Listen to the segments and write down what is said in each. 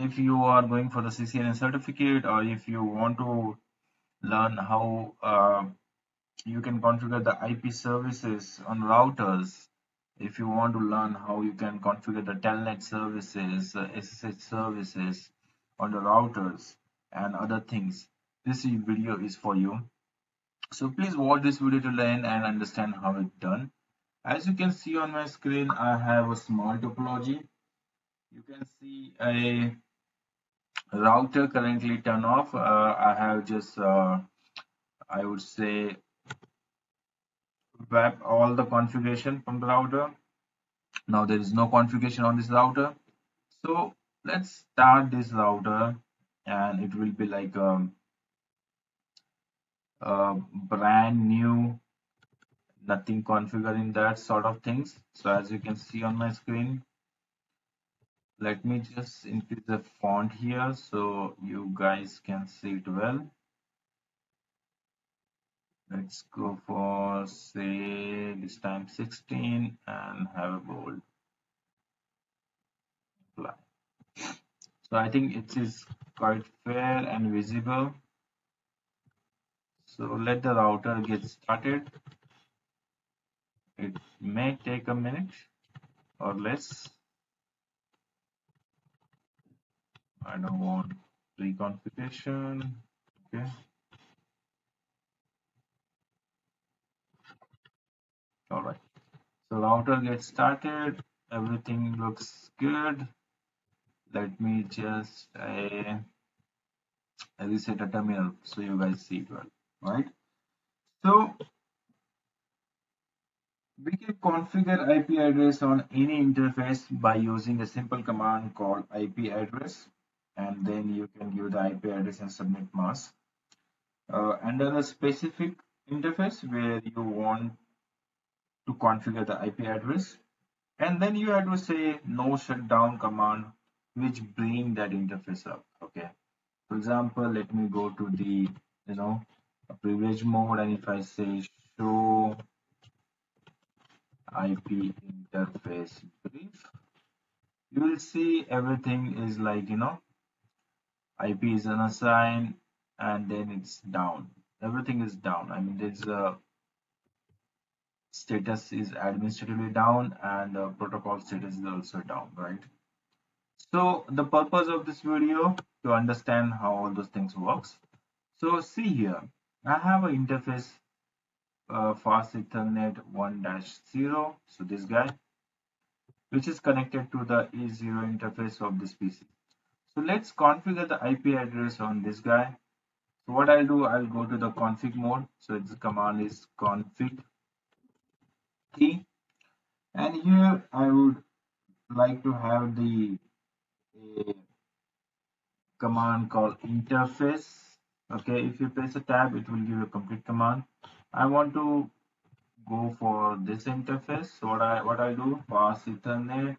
if you are going for the CCNA certificate, or if you want to learn how you can configure the IP services on routers, if you want to learn how you can configure the telnet services, SSH services on the routers and other things, this video is for you. So please watch this video to learn and understand how it's done. As you can see on my screen, I have a small topology. You can see a router currently turn off. I have just I would say wrap all the configuration from the router. Now there is no configuration on this router. So let's start this router, and it will be like a brand new, nothing configuring that sort of things. So as you can see on my screen, let me just increase the font here so you guys can see it well. Let's go for, say, this time 16 and have a bold. Apply. So I think it is quite fair and visible. So let the router get started. It may take a minute or less. I don't want reconfiguration. Okay. All right. So router gets started. Everything looks good. Let me just reset a terminal so you guys see it well. Right. So we can configure IP address on any interface by using a simple command called IP address, and then you can give the IP address and submit mask. Under a specific interface where you want to configure the IP address, and then you have to say no shutdown command, which bring that interface up. Okay. For example, let me go to the privilege mode, and if I say show IP interface brief, you will see everything is like IP is unassigned, and then it's down. Everything is down. I mean, there's a status is administratively down, and protocol status is also down, right? So the purpose of this video to understand how all those things works. So see here, I have an interface fast Ethernet 1-0. So this guy, which is connected to the E0 interface of this PC. So let's configure the IP address on this guy. So what I'll do, I'll go to the config mode. So its command is config t, and here I would like to have the a command called interface. Okay, if you press a tab, it will give a complete command. I want to go for this interface. So what I do, pass Ethernet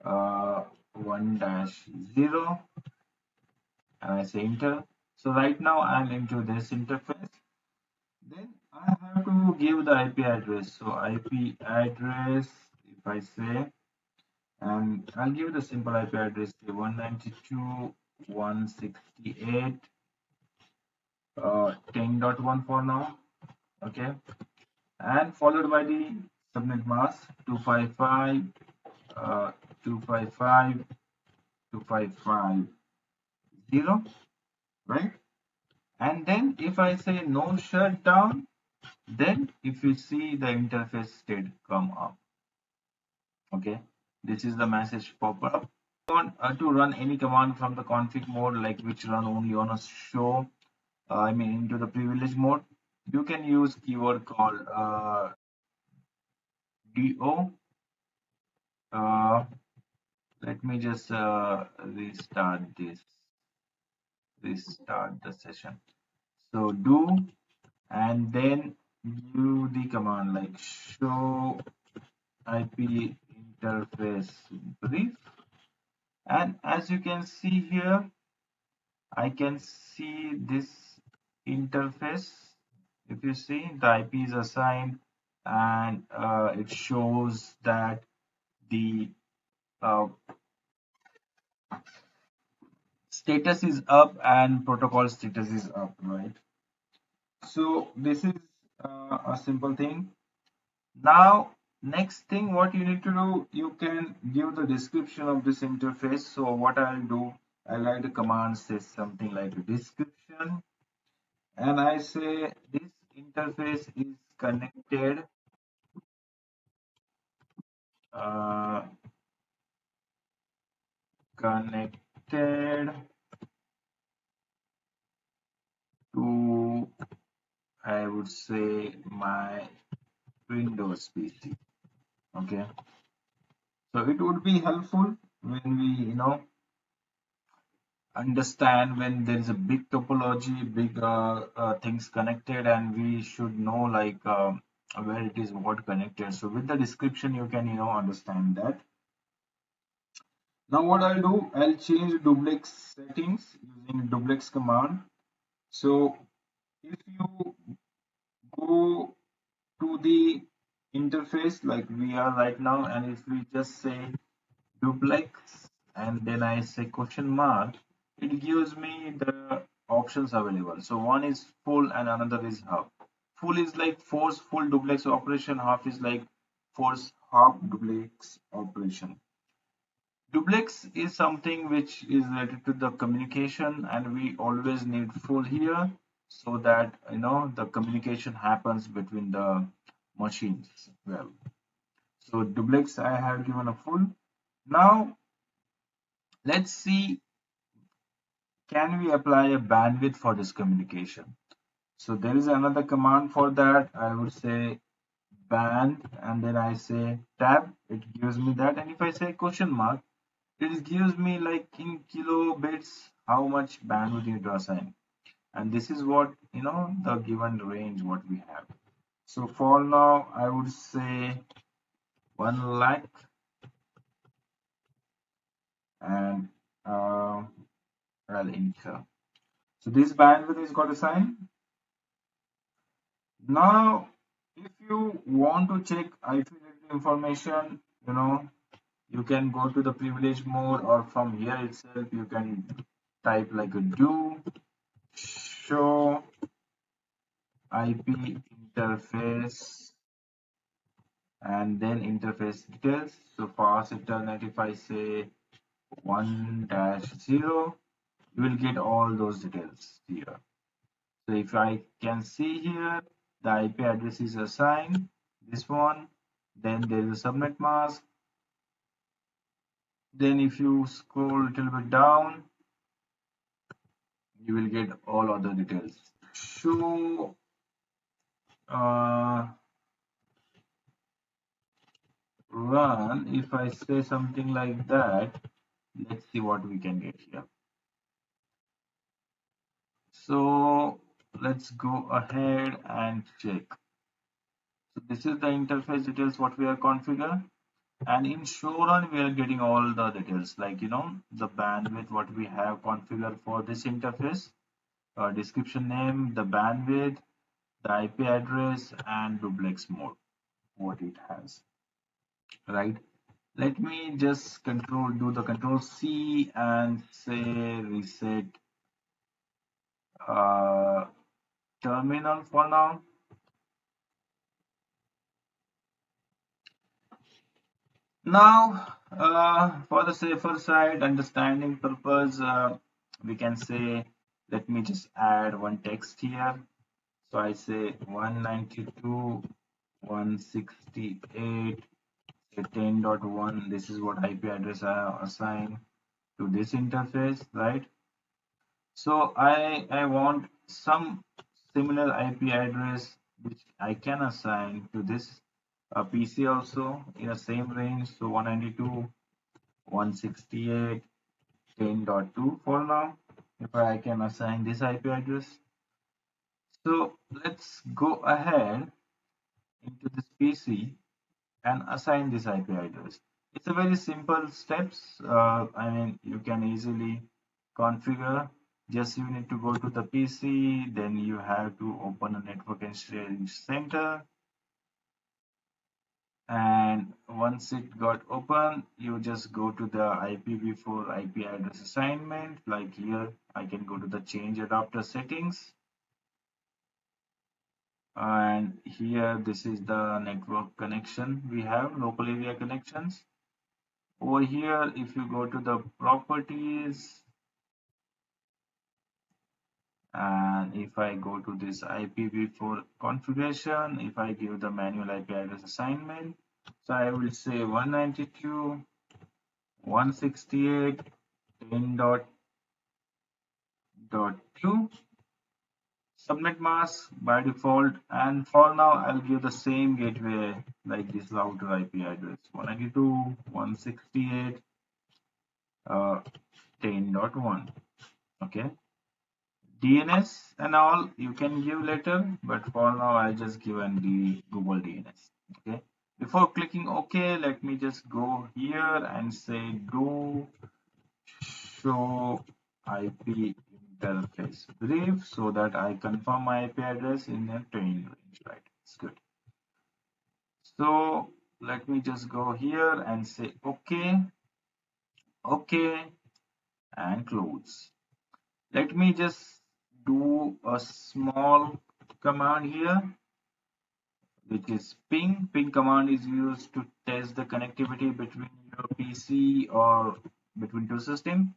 1-0, and I say enter. So right now I'm into this interface. Then I have to give the IP address. So IP address, if I say, and I'll give the simple IP address 192.168 10.1 for now. Okay, and followed by the subnet mask 255 255 255.0, right? And then if I say no shutdown, then if you see the interface state come up. Okay, this is the message pop up. If you want to run any command from the config mode, like which run only on a show, I mean into the privilege mode, you can use keyword called do. Let me just restart the session. So do, and then give the command like show IP interface brief, and as you can see here, I can see this interface. If you see, the IP is assigned, and it shows that the status is up and protocol status is up, right? So this is a simple thing. Now, next thing what you need to do, you can give the description of this interface. So what I'll do, I'll write a command says something like description, and I say this interface is uh, connected to, I would say, my Windows PC. Okay, so it would be helpful when we, understand when there is a big topology, big things connected, and we should know like where it is what connected. So with the description, you can understand that. Now what I'll do, I'll change duplex settings using duplex command. So if you go to the interface like we are right now, and if we just say duplex and then I say question mark, it gives me the options available. So one is full and another is half. Full is like force full duplex operation, half is like force half duplex operation. Duplex is something which is related to the communication, and we always need full here so that the communication happens between the machines well. So duplex I have given a full. Now let's see, can we apply a bandwidth for this communication? So there is another command for that. I would say band and then I say tab, it gives me that. And if I say question mark, it gives me like in kilobits how much bandwidth you need to assign. And this is what, the given range what we have. So for now, I would say 1 lakh and I'll enter. So this bandwidth is got assigned. Now, if you want to check IP information, you can go to the privilege mode, or from here itself you can type like a do show IP interface and then interface details. So fast internet, if I say 1-0, you will get all those details here. So if I can see here, the IP address is assigned, this one, then there is a subnet mask. Then if you scroll a little bit down, you will get all other details. So run, if I say something like that, let's see what we can get here. So let's go ahead and check. So this is the interface details what we are configured, and in showrun we are getting all the details like the bandwidth what we have configured for this interface, description name, the bandwidth, the IP address, and duplex mode what it has, right? Let me just do the control C and say reset uh, terminal for now. Now, for the safer side, understanding purpose, we can say, let me just add one text here. So I say 192.168.10.1. This is what IP address I have assigned to this interface, right? So I want some similar IP address which I can assign to this PC also in the same range. So 192.168.10.2 for now, if I can assign this IP address. So let's go ahead into this PC and assign this IP address. It's a very simple steps. I mean, you can easily configure. Just you need to go to the PC, then you have to open a network and sharing center, And once it got open, you just go to the IPv4 IP address assignment. Like here, I can go to the change adapter settings, and here this is the network connection we have, local area connections. Over here, if you go to the properties, and if I go to this IPv4 configuration, if I give the manual IP address assignment, so I will say 192.168.10.2 subnet mask by default, and for now I'll give the same gateway like this router IP address 192.168 10.1. Okay, DNS and all you can give later, but for now I'll just give the Google DNS. Okay, before clicking OK, let me just go here and say do show IP interface brief so that I confirm my IP address in a training range, right? It's good. So let me just go here and say OK, OK, and close. Let me just do a small command here, which is ping. Ping command is used to test the connectivity between your PC or between two systems.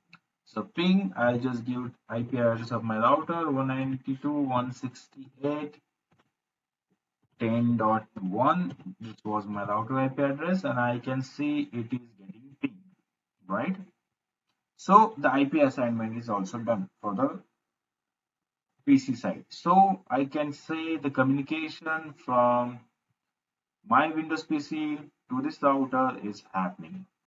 So ping, I'll just give IP address of my router 192.168.10.1. This was my router IP address, and I can see it is getting pinged, right? So the IP assignment is also done for the PC side. So I can say the communication from my Windows PC to this router is happening.